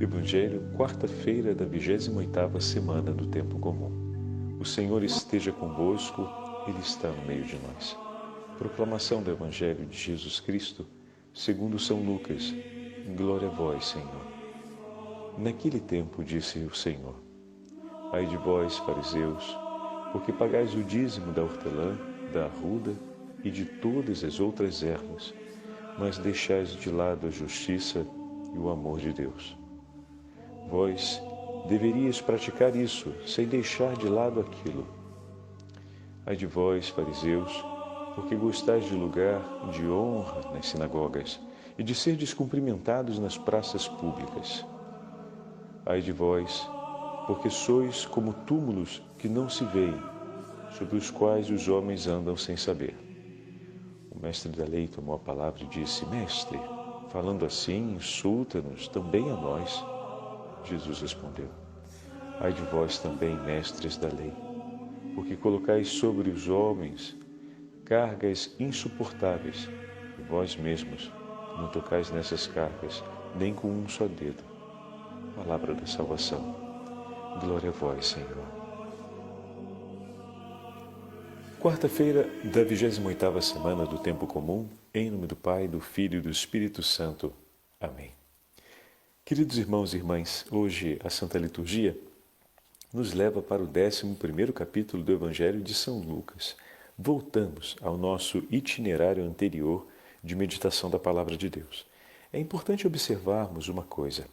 Evangelho, quarta-feira da 28ª semana do Tempo Comum. O Senhor esteja convosco, Ele está no meio de nós. Proclamação do Evangelho de Jesus Cristo, segundo São Lucas. Glória a vós, Senhor. Naquele tempo disse o Senhor: Ai de vós, fariseus, porque pagais o dízimo da hortelã, da arruda e de todas as outras ervas, mas deixais de lado a justiça e o amor de Deus. Vós deveríeis praticar isso, sem deixar de lado aquilo. Ai de vós, fariseus, porque gostais de lugar de honra nas sinagogas e de ser descumprimentados nas praças públicas. Ai de vós, porque sois como túmulos que não se veem, sobre os quais os homens andam sem saber. O mestre da lei tomou a palavra e disse: Mestre, falando assim, insulta-nos também a nós. Jesus respondeu: Ai de vós também, mestres da lei, porque colocais sobre os homens cargas insuportáveis, e vós mesmos não tocais nessas cargas, nem com um só dedo. Palavra da salvação. Glória a vós, Senhor. Quarta-feira da 28ª semana do Tempo Comum, em nome do Pai, do Filho e do Espírito Santo. Amém. Queridos irmãos e irmãs, hoje a Santa Liturgia nos leva para o 11º capítulo do Evangelho de São Lucas. Voltamos ao nosso itinerário anterior de meditação da Palavra de Deus. É importante observarmos uma coisa.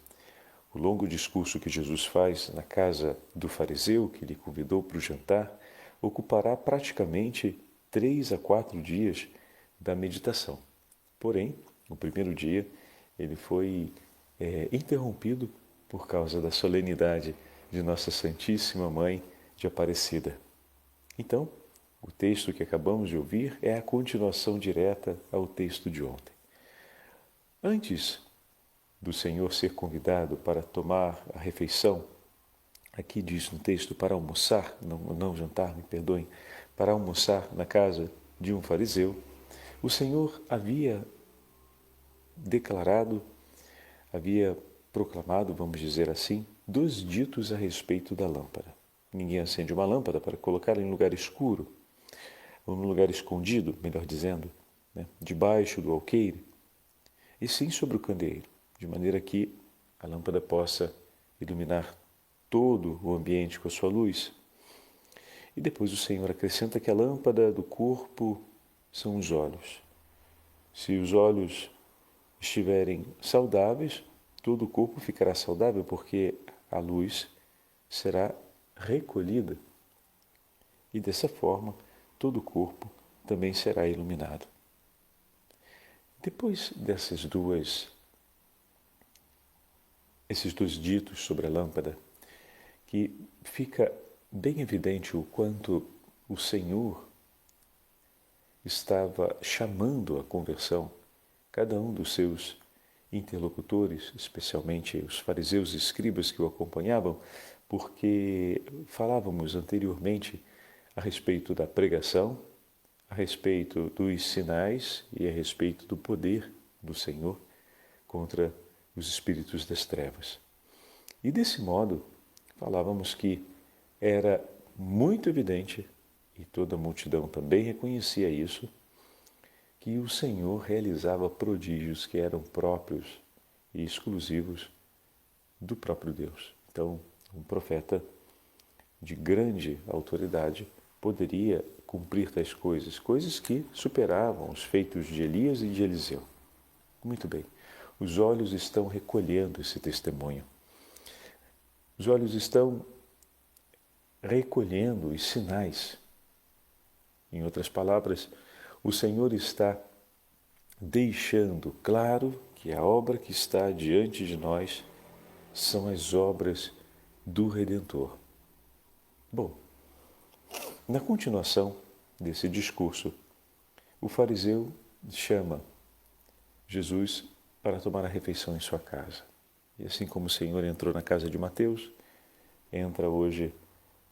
O longo discurso que Jesus faz na casa do fariseu, que lhe convidou para o jantar, ocupará praticamente 3 a 4 dias da meditação. Porém, no primeiro dia, ele foi interrompido por causa da solenidade de Nossa Santíssima Mãe de Aparecida. Então, o texto que acabamos de ouvir é a continuação direta ao texto de ontem. Antes do Senhor ser convidado para tomar a refeição, aqui diz no texto para almoçar, não jantar, me perdoem, para almoçar na casa de um fariseu, o Senhor havia declarado, havia proclamado, vamos dizer assim, 2 ditos a respeito da lâmpada. Ninguém acende uma lâmpada para colocá-la em lugar escuro, ou num lugar escondido, melhor dizendo, debaixo do alqueire, e sim sobre o candeeiro, de maneira que a lâmpada possa iluminar todo o ambiente com a sua luz. E depois o Senhor acrescenta que a lâmpada do corpo são os olhos. Se os olhos estiverem saudáveis, todo o corpo ficará saudável, porque a luz será recolhida. E dessa forma, todo o corpo também será iluminado. Depois esses dois ditos sobre a lâmpada, que fica bem evidente o quanto o Senhor estava chamando à conversão cada um dos seus interlocutores, especialmente os fariseus e escribas que o acompanhavam, porque falávamos anteriormente a respeito da pregação, a respeito dos sinais e a respeito do poder do Senhor contra os espíritos das trevas. E desse modo, falávamos que era muito evidente, e toda a multidão também reconhecia isso, que o Senhor realizava prodígios que eram próprios e exclusivos do próprio Deus. Então, um profeta de grande autoridade poderia cumprir tais coisas, coisas que superavam os feitos de Elias e de Eliseu. Muito bem, os olhos estão recolhendo esse testemunho. Os olhos estão recolhendo os sinais. Em outras palavras, o Senhor está deixando claro que a obra que está diante de nós são as obras do Redentor. Bom, na continuação desse discurso, o fariseu chama Jesus para tomar a refeição em sua casa. E assim como o Senhor entrou na casa de Mateus, entra hoje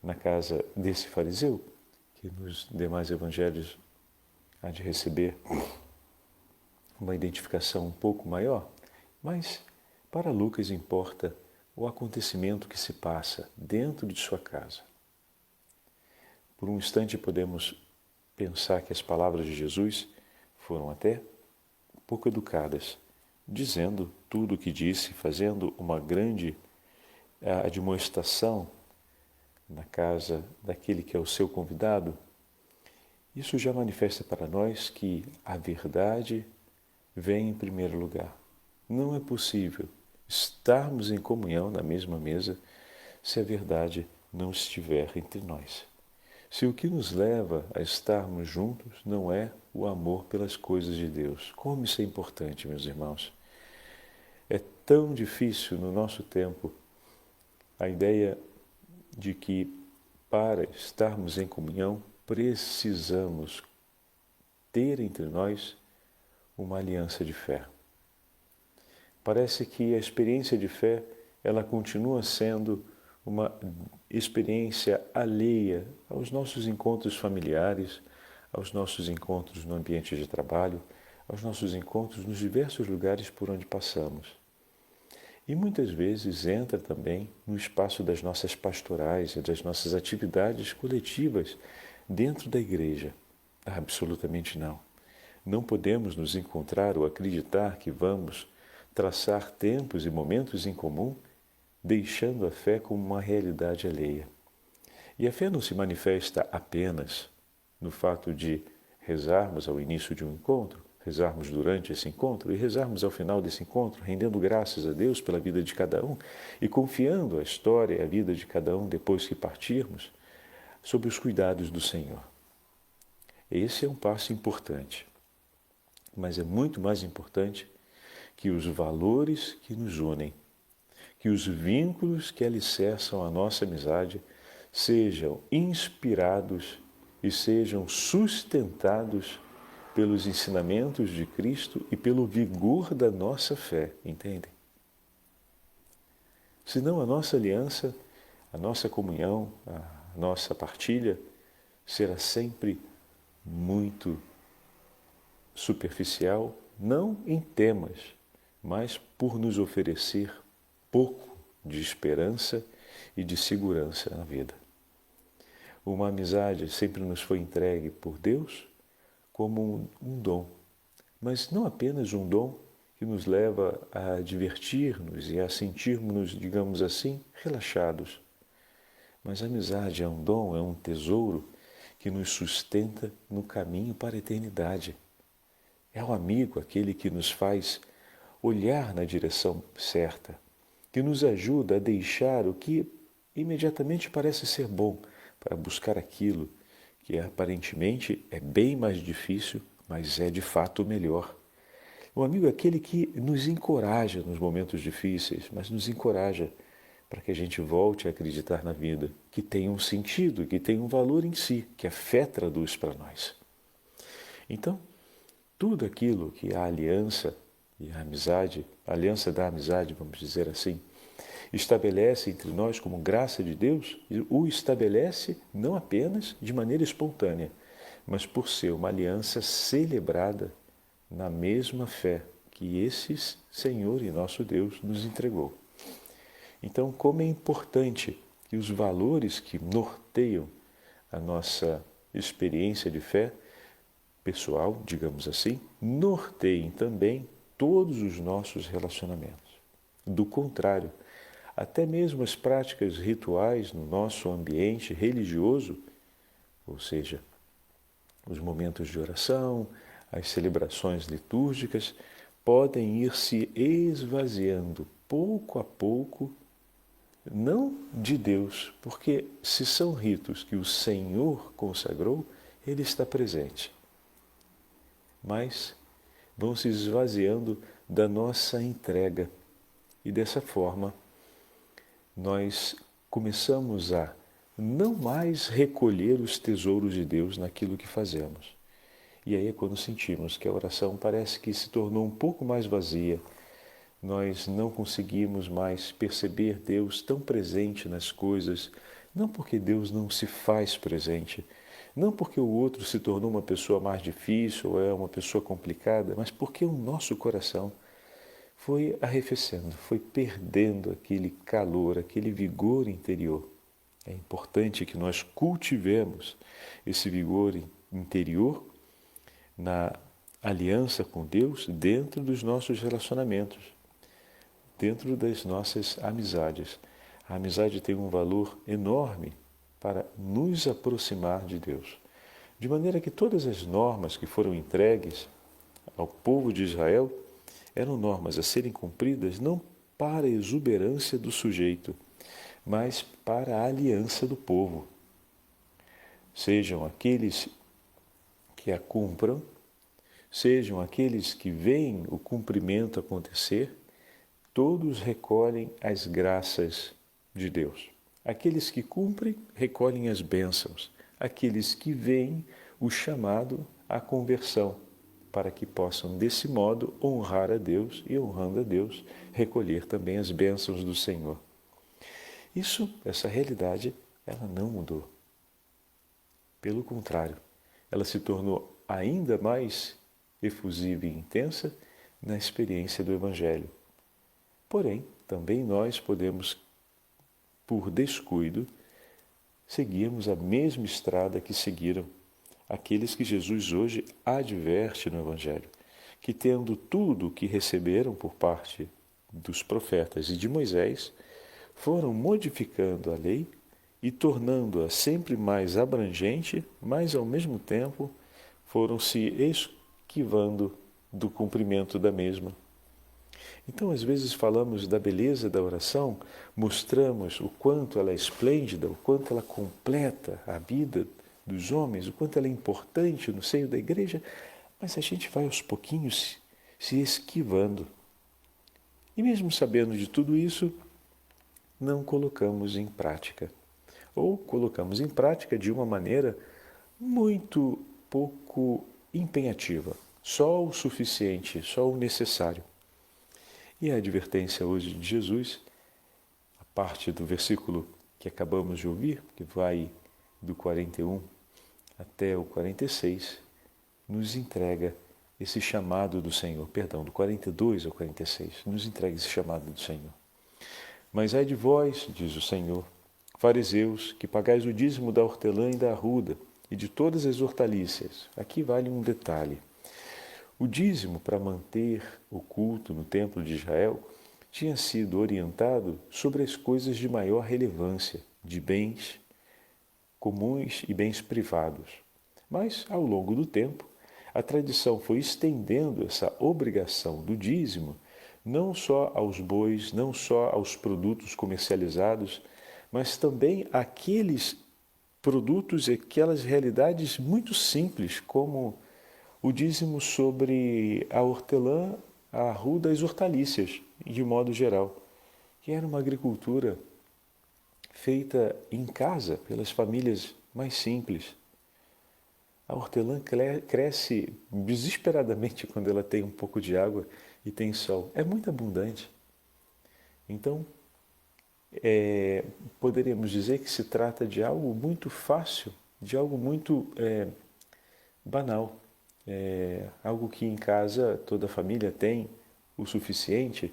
na casa desse fariseu, que nos demais evangelhos há de receber uma identificação um pouco maior, mas para Lucas importa o acontecimento que se passa dentro de sua casa. Por um instante podemos pensar que as palavras de Jesus foram até pouco educadas, dizendo tudo o que disse, fazendo uma grande admoestação na casa daquele que é o seu convidado. Isso já manifesta para nós que a verdade vem em primeiro lugar. Não é possível estarmos em comunhão na mesma mesa se a verdade não estiver entre nós. Se o que nos leva a estarmos juntos não é o amor pelas coisas de Deus. Como isso é importante, meus irmãos. É tão difícil no nosso tempo a ideia de que para estarmos em comunhão precisamos ter entre nós uma aliança de fé. Parece que a experiência de fé, ela continua sendo uma experiência alheia aos nossos encontros familiares, aos nossos encontros no ambiente de trabalho, aos nossos encontros nos diversos lugares por onde passamos. E muitas vezes entra também no espaço das nossas pastorais e das nossas atividades coletivas dentro da igreja. Absolutamente não. Não podemos nos encontrar ou acreditar que vamos traçar tempos e momentos em comum, deixando a fé como uma realidade alheia. E a fé não se manifesta apenas no fato de rezarmos ao início de um encontro, rezarmos durante esse encontro e rezarmos ao final desse encontro, rendendo graças a Deus pela vida de cada um e confiando a história e a vida de cada um depois que partirmos sob os cuidados do Senhor. Esse é um passo importante, mas é muito mais importante que os valores que nos unem, que os vínculos que alicerçam a nossa amizade sejam inspirados e sejam sustentados pelos ensinamentos de Cristo e pelo vigor da nossa fé, entendem? Senão a nossa aliança, a nossa comunhão, a nossa partilha será sempre muito superficial, não em temas, mas por nos oferecer pouco de esperança e de segurança na vida. Uma amizade sempre nos foi entregue por Deus como um dom, mas não apenas um dom que nos leva a divertir-nos e a sentirmos, digamos assim, relaxados. Mas a amizade é um dom, é um tesouro que nos sustenta no caminho para a eternidade. É o amigo, aquele que nos faz olhar na direção certa, que nos ajuda a deixar o que imediatamente parece ser bom, para buscar aquilo que aparentemente é bem mais difícil, mas é de fato o melhor. O amigo é aquele que nos encoraja nos momentos difíceis, mas nos encoraja para que a gente volte a acreditar na vida, que tem um sentido, que tem um valor em si, que a fé traduz para nós. Então, tudo aquilo que a aliança e a amizade, a aliança da amizade, vamos dizer assim, estabelece entre nós como graça de Deus, o estabelece não apenas de maneira espontânea, mas por ser uma aliança celebrada na mesma fé que esse Senhor e nosso Deus nos entregou. Então, como é importante que os valores que norteiam a nossa experiência de fé pessoal, digamos assim, norteiem também todos os nossos relacionamentos. Do contrário, até mesmo as práticas rituais no nosso ambiente religioso, ou seja, os momentos de oração, as celebrações litúrgicas, podem ir se esvaziando pouco a pouco, não de Deus, porque se são ritos que o Senhor consagrou, Ele está presente. Mas vão se esvaziando da nossa entrega e dessa forma nós começamos a não mais recolher os tesouros de Deus naquilo que fazemos. E aí é quando sentimos que a oração parece que se tornou um pouco mais vazia, nós não conseguimos mais perceber Deus tão presente nas coisas, não porque Deus não se faz presente, não porque o outro se tornou uma pessoa mais difícil ou é uma pessoa complicada, mas porque o nosso coração foi arrefecendo, foi perdendo aquele calor, aquele vigor interior. É importante que nós cultivemos esse vigor interior na aliança com Deus dentro dos nossos relacionamentos, dentro das nossas amizades. A amizade tem um valor enorme para nos aproximar de Deus. De maneira que todas as normas que foram entregues ao povo de Israel eram normas a serem cumpridas não para a exuberância do sujeito, mas para a aliança do povo. Sejam aqueles que a cumpram, sejam aqueles que veem o cumprimento acontecer, todos recolhem as graças de Deus. Aqueles que cumprem, recolhem as bênçãos. Aqueles que veem o chamado à conversão, para que possam, desse modo, honrar a Deus e, honrando a Deus, recolher também as bênçãos do Senhor. Essa realidade, ela não mudou. Pelo contrário, ela se tornou ainda mais efusiva e intensa na experiência do Evangelho. Porém, também nós podemos, por descuido, seguirmos a mesma estrada que seguiram aqueles que Jesus hoje adverte no Evangelho, que tendo tudo o que receberam por parte dos profetas e de Moisés, foram modificando a lei e tornando-a sempre mais abrangente, mas ao mesmo tempo foram se esquivando do cumprimento da mesma. Então, às vezes falamos da beleza da oração, mostramos o quanto ela é esplêndida, o quanto ela completa a vida dos homens, o quanto ela é importante no seio da igreja, mas a gente vai aos pouquinhos se esquivando. E mesmo sabendo de tudo isso, não colocamos em prática. Ou colocamos em prática de uma maneira muito pouco empenhativa, só o suficiente, só o necessário. E a advertência hoje de Jesus, a parte do versículo que acabamos de ouvir, que vai do 41 até o 46, nos entrega esse chamado do Senhor, do 42 ao 46, nos entrega esse chamado do Senhor. Mas ai de vós, diz o Senhor, fariseus, que pagais o dízimo da hortelã e da arruda e de todas as hortaliças. Aqui vale um detalhe. O dízimo para manter o culto no templo de Israel tinha sido orientado sobre as coisas de maior relevância, de bens comuns e bens privados. Mas, ao longo do tempo, a tradição foi estendendo essa obrigação do dízimo não só aos bois, não só aos produtos comercializados, mas também àqueles produtos e aquelas realidades muito simples, como o dízimo sobre a hortelã, a arruda e as hortaliças, de modo geral, que era uma agricultura feita em casa pelas famílias mais simples. A hortelã cresce desesperadamente quando ela tem um pouco de água e tem sol. É muito abundante. Então, poderíamos dizer que se trata de algo muito fácil, de algo muito banal. Algo que em casa toda a família tem o suficiente,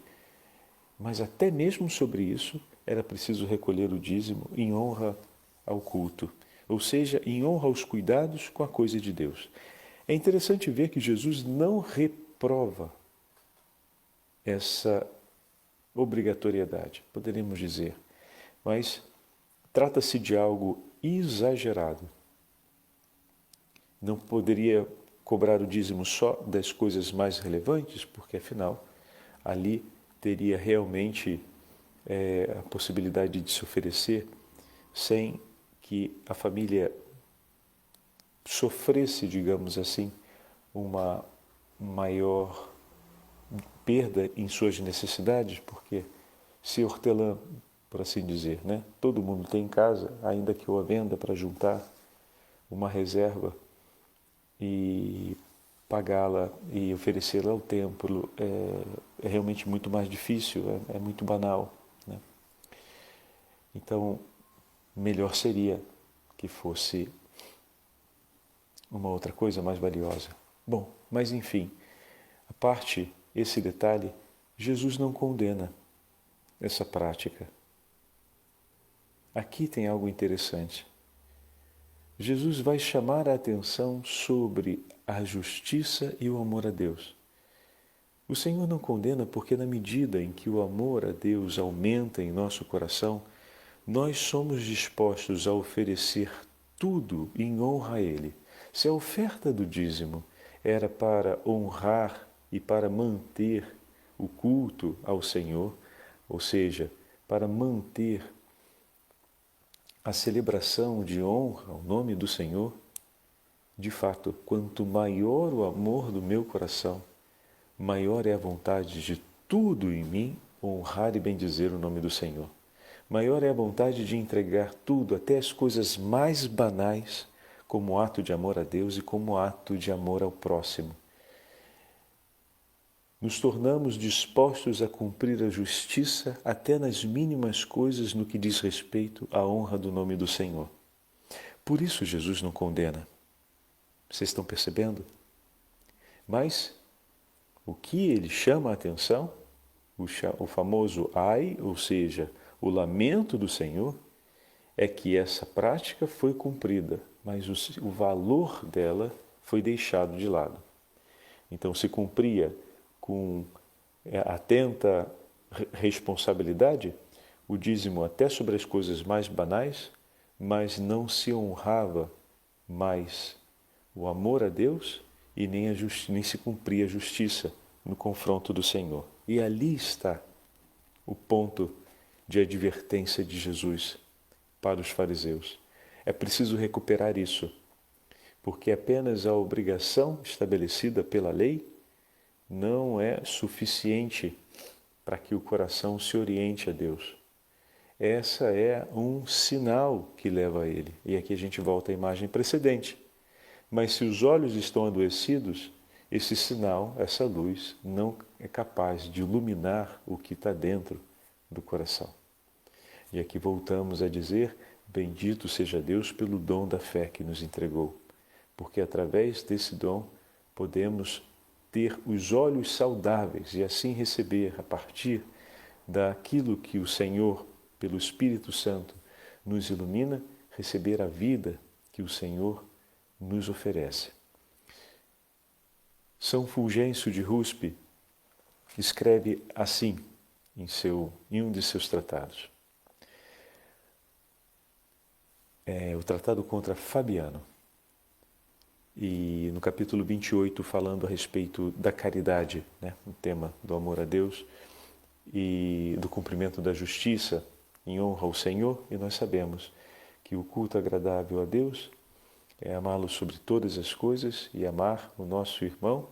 mas até mesmo sobre isso era preciso recolher o dízimo em honra ao culto, ou seja, em honra aos cuidados com a coisa de Deus. É interessante ver que Jesus não reprova essa obrigatoriedade, poderíamos dizer, mas trata-se de algo exagerado. Não poderia cobrar o dízimo só das coisas mais relevantes, porque afinal ali teria realmente a possibilidade de se oferecer sem que a família sofresse, digamos assim, uma maior perda em suas necessidades, porque se hortelã, por assim dizer, né, todo mundo tem em casa, ainda que eu a venda para juntar uma reserva e pagá-la e oferecê-la ao templo é realmente muito mais difícil, é muito banal, né? Então, melhor seria que fosse uma outra coisa mais valiosa. Bom, mas enfim, a parte esse detalhe, Jesus não condena essa prática. Aqui tem algo interessante. Jesus vai chamar a atenção sobre a justiça e o amor a Deus. O Senhor não condena porque, na medida em que o amor a Deus aumenta em nosso coração, nós somos dispostos a oferecer tudo em honra a Ele. Se a oferta do dízimo era para honrar e para manter o culto ao Senhor, ou seja, para manter a celebração de honra ao nome do Senhor, de fato, quanto maior o amor do meu coração, maior é a vontade de tudo em mim honrar e bendizer o nome do Senhor. Maior é a vontade de entregar tudo, até as coisas mais banais, como ato de amor a Deus e como ato de amor ao próximo. Nos tornamos dispostos a cumprir a justiça até nas mínimas coisas no que diz respeito à honra do nome do Senhor. Por isso Jesus não condena. Vocês estão percebendo? Mas o que ele chama a atenção, o famoso ai, ou seja, o lamento do Senhor, é que essa prática foi cumprida, mas o valor dela foi deixado de lado. Então se cumpria com atenta responsabilidade o dízimo até sobre as coisas mais banais, mas não se honrava mais o amor a Deus e nem se cumpria a justiça no confronto do Senhor. E ali está o ponto de advertência de Jesus para os fariseus. É preciso recuperar isso, porque apenas a obrigação estabelecida pela lei não é suficiente para que o coração se oriente a Deus. Essa é um sinal que leva a Ele. E aqui a gente volta à imagem precedente. Mas se os olhos estão adoecidos, esse sinal, essa luz, não é capaz de iluminar o que está dentro do coração. E aqui voltamos a dizer, bendito seja Deus pelo dom da fé que nos entregou, porque através desse dom podemos ter os olhos saudáveis e assim receber, a partir daquilo que o Senhor, pelo Espírito Santo, nos ilumina, receber a vida que o Senhor nos oferece. São Fulgêncio de Ruspe escreve assim em um de seus tratados. É o Tratado contra Fabiano. E no capítulo 28, falando a respeito da caridade, o tema do amor a Deus e do cumprimento da justiça em honra ao Senhor, e nós sabemos que o culto agradável a Deus é amá-lo sobre todas as coisas e amar o nosso irmão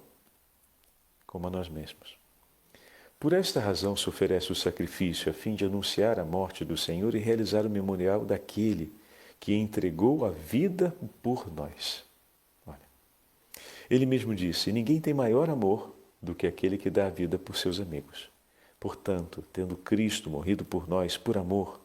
como a nós mesmos. Por esta razão se oferece o sacrifício a fim de anunciar a morte do Senhor e realizar o memorial daquele que entregou a vida por nós. Olha, ele mesmo disse, ninguém tem maior amor do que aquele que dá a vida por seus amigos. Portanto, tendo Cristo morrido por nós por amor,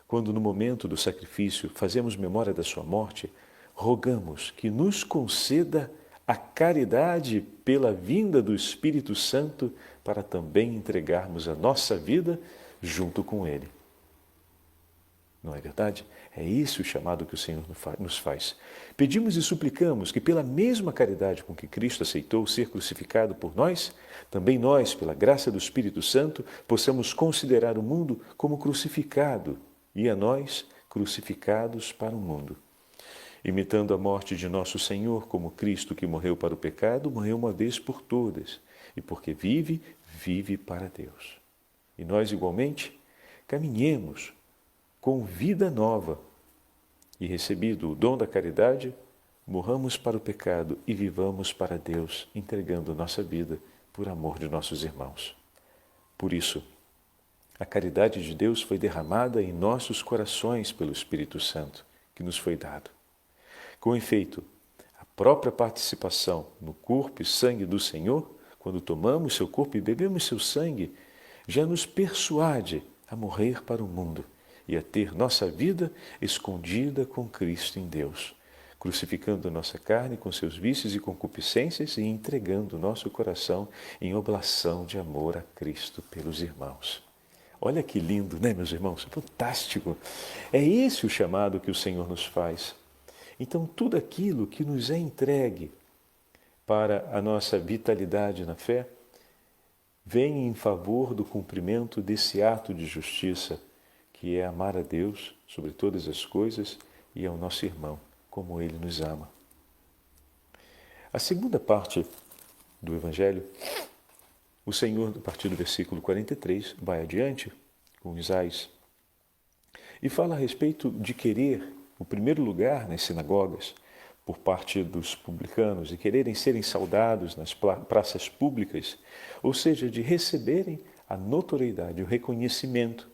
quando no momento do sacrifício fazemos memória da sua morte, rogamos que nos conceda a caridade pela vinda do Espírito Santo para também entregarmos a nossa vida junto com Ele. Não é verdade? É esse o chamado que o Senhor nos faz. Pedimos e suplicamos que pela mesma caridade com que Cristo aceitou ser crucificado por nós, também nós, pela graça do Espírito Santo, possamos considerar o mundo como crucificado e a nós crucificados para o mundo. Imitando a morte de nosso Senhor, como Cristo que morreu para o pecado, morreu uma vez por todas, e porque vive, vive para Deus. E nós, igualmente, caminhemos com vida nova, e recebido o dom da caridade, morramos para o pecado e vivamos para Deus, entregando nossa vida por amor de nossos irmãos. Por isso, a caridade de Deus foi derramada em nossos corações pelo Espírito Santo, que nos foi dado. Com efeito, a própria participação no corpo e sangue do Senhor, quando tomamos seu corpo e bebemos seu sangue, já nos persuade a morrer para o mundo e a ter nossa vida escondida com Cristo em Deus, crucificando nossa carne com seus vícios e concupiscências e entregando nosso coração em oblação de amor a Cristo pelos irmãos. Olha que lindo, né, meus irmãos? Fantástico! É esse o chamado que o Senhor nos faz. Então, tudo aquilo que nos é entregue para a nossa vitalidade na fé vem em favor do cumprimento desse ato de justiça, que é amar a Deus sobre todas as coisas e ao nosso irmão, como Ele nos ama. A segunda parte do Evangelho, o Senhor, a partir do versículo 43, vai adiante com Isaías e fala a respeito de querer o primeiro lugar nas sinagogas por parte dos publicanos e quererem serem saudados nas praças públicas, ou seja, de receberem a notoriedade, o reconhecimento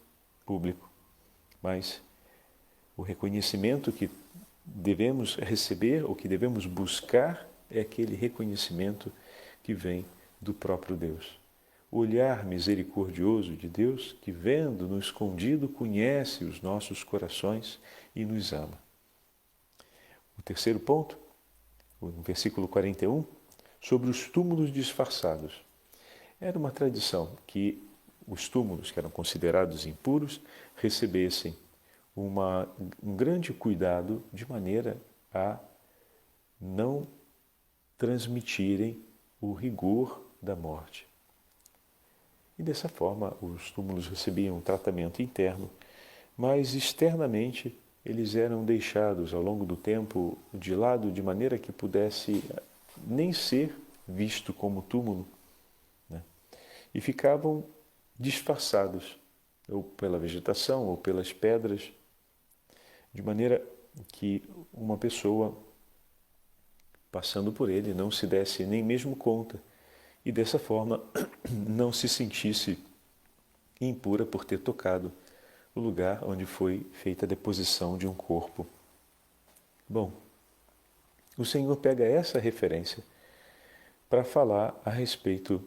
público. Mas o reconhecimento que devemos receber ou que devemos buscar é aquele reconhecimento que vem do próprio Deus. O olhar misericordioso de Deus que, vendo no escondido, conhece os nossos corações e nos ama. O terceiro ponto, no versículo 41, sobre os túmulos disfarçados. Era uma tradição que os túmulos, que eram considerados impuros, recebessem um grande cuidado de maneira a não transmitirem o rigor da morte. E dessa forma, os túmulos recebiam um tratamento interno, mas externamente eles eram deixados ao longo do tempo de lado de maneira que pudesse nem ser visto como túmulo, né? E ficavam disfarçados, ou pela vegetação, ou pelas pedras, de maneira que uma pessoa passando por ele não se desse nem mesmo conta e dessa forma não se sentisse impura por ter tocado o lugar onde foi feita a deposição de um corpo. Bom, o Senhor pega essa referência para falar a respeito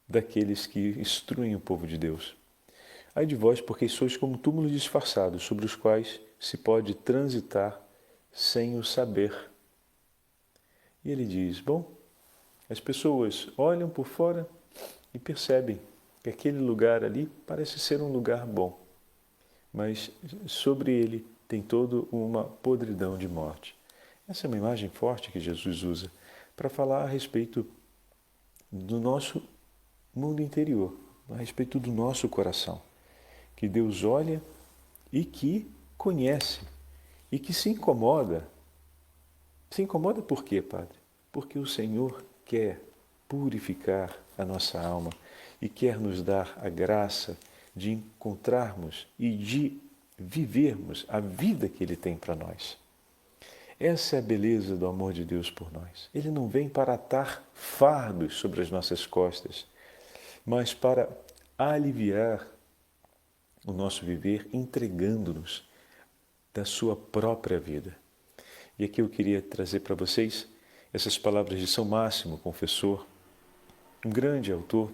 daqueles que instruem o povo de Deus. Ai de vós, porque sois como túmulos disfarçados, sobre os quais se pode transitar sem o saber. E ele diz, bom, as pessoas olham por fora e percebem que aquele lugar ali parece ser um lugar bom, mas sobre ele tem toda uma podridão de morte. Essa é uma imagem forte que Jesus usa para falar a respeito do nosso mundo interior, a respeito do nosso coração, que Deus olha e que conhece e que se incomoda. Se incomoda por quê, Padre? Porque o Senhor quer purificar a nossa alma e quer nos dar a graça de encontrarmos e de vivermos a vida que Ele tem para nós. Essa é a beleza do amor de Deus por nós. Ele não vem para atar fardos sobre as nossas costas, mas para aliviar o nosso viver, entregando-nos da sua própria vida. E aqui eu queria trazer para vocês essas palavras de São Máximo, confessor, um grande autor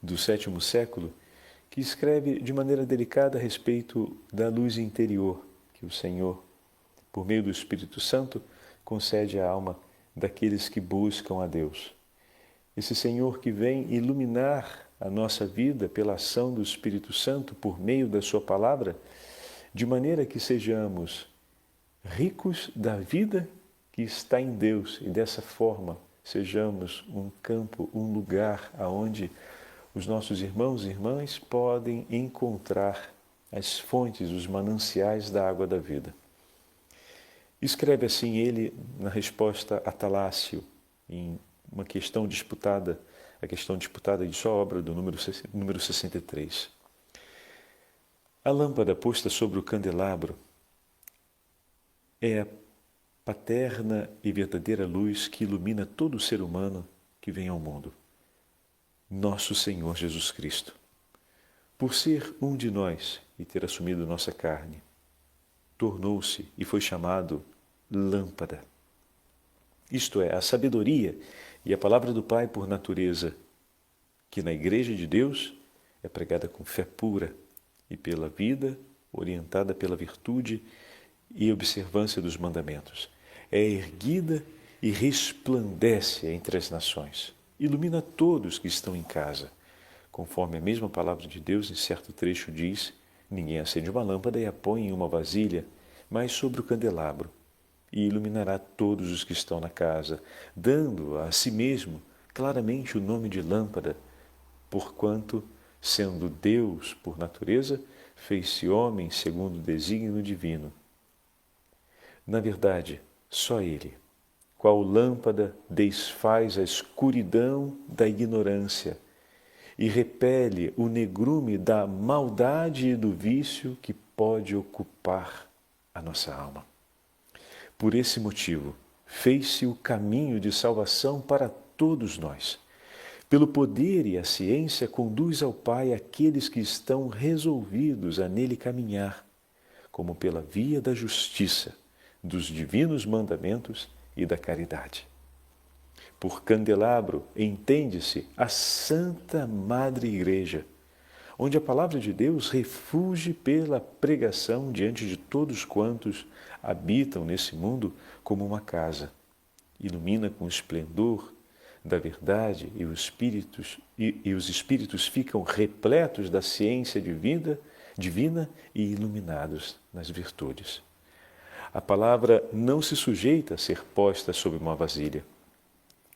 do sétimo século, que escreve de maneira delicada a respeito da luz interior que o Senhor, por meio do Espírito Santo, concede à alma daqueles que buscam a Deus. Esse Senhor que vem iluminar a nossa vida pela ação do Espírito Santo por meio da sua palavra, de maneira que sejamos ricos da vida que está em Deus e dessa forma sejamos um campo, um lugar aonde os nossos irmãos e irmãs podem encontrar as fontes, os mananciais da água da vida. Escreve assim ele na resposta a Talácio, em uma questão disputada, a questão disputada de sua obra do número 63. A lâmpada posta sobre o candelabro é a paterna e verdadeira luz que ilumina todo o ser humano que vem ao mundo. Nosso Senhor Jesus Cristo, por ser um de nós e ter assumido nossa carne, tornou-se e foi chamado lâmpada. Isto é, a sabedoria e a palavra do Pai por natureza, que na Igreja de Deus é pregada com fé pura e pela vida, orientada pela virtude e observância dos mandamentos. É erguida e resplandece entre as nações. Ilumina todos que estão em casa. Conforme a mesma palavra de Deus, em certo trecho diz: ninguém acende uma lâmpada e a põe em uma vasilha, mas sobre o candelabro, e iluminará todos os que estão na casa, dando a si mesmo claramente o nome de lâmpada, porquanto, sendo Deus por natureza, fez-se homem segundo o desígnio divino. Na verdade, só Ele, qual lâmpada desfaz a escuridão da ignorância e repele o negrume da maldade e do vício que pode ocupar a nossa alma. Por esse motivo, fez-se o caminho de salvação para todos nós. Pelo poder e a ciência, conduz ao Pai aqueles que estão resolvidos a nele caminhar, como pela via da justiça, dos divinos mandamentos e da caridade. Por candelabro, entende-se a Santa Madre Igreja, onde a palavra de Deus refugie pela pregação diante de todos quantos habitam nesse mundo como uma casa. Ilumina com esplendor da verdade e os espíritos ficam repletos da ciência divina e iluminados nas virtudes. A palavra não se sujeita a ser posta sobre uma vasilha.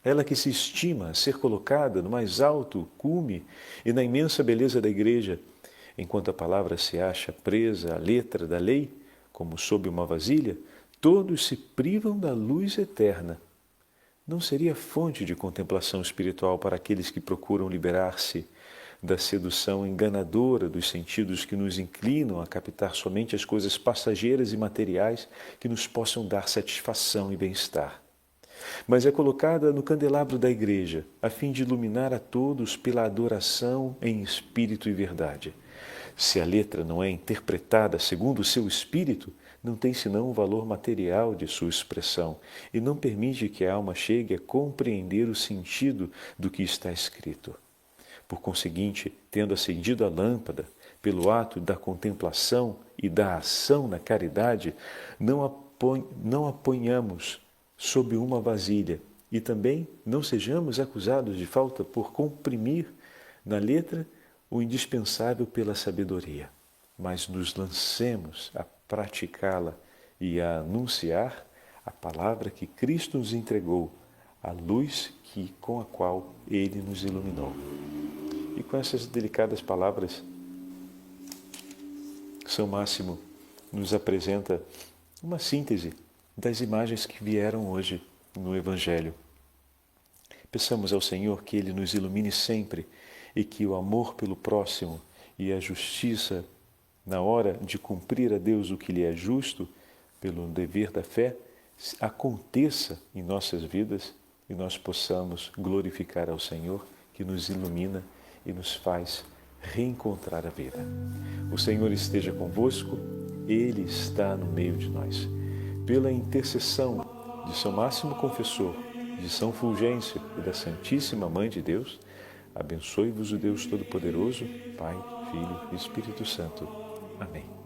Ela que se estima a ser colocada no mais alto cume e na imensa beleza da igreja, enquanto a palavra se acha presa à letra da lei, como sob uma vasilha, todos se privam da luz eterna. Não seria fonte de contemplação espiritual para aqueles que procuram liberar-se da sedução enganadora dos sentidos que nos inclinam a captar somente as coisas passageiras e materiais que nos possam dar satisfação e bem-estar. Mas é colocada no candelabro da igreja, a fim de iluminar a todos pela adoração em espírito e verdade. Se a letra não é interpretada segundo o seu espírito, não tem senão o valor material de sua expressão e não permite que a alma chegue a compreender o sentido do que está escrito. Por conseguinte, tendo acendido a lâmpada, pelo ato da contemplação e da ação na caridade, não a ponhamos sob uma vasilha e também não sejamos acusados de falta por comprimir na letra o indispensável pela sabedoria, mas nos lancemos a praticá-la e a anunciar a palavra que Cristo nos entregou, a luz com a qual Ele nos iluminou. E com essas delicadas palavras, São Máximo nos apresenta uma síntese das imagens que vieram hoje no Evangelho. Peçamos ao Senhor que Ele nos ilumine sempre e que o amor pelo próximo e a justiça na hora de cumprir a Deus o que lhe é justo, pelo dever da fé, aconteça em nossas vidas e nós possamos glorificar ao Senhor que nos ilumina e nos faz reencontrar a vida. O Senhor esteja convosco, Ele está no meio de nós. Pela intercessão de São Máximo Confessor, de São Fulgêncio e da Santíssima Mãe de Deus, abençoe-vos o Deus Todo-Poderoso, Pai, Filho e Espírito Santo. Amém.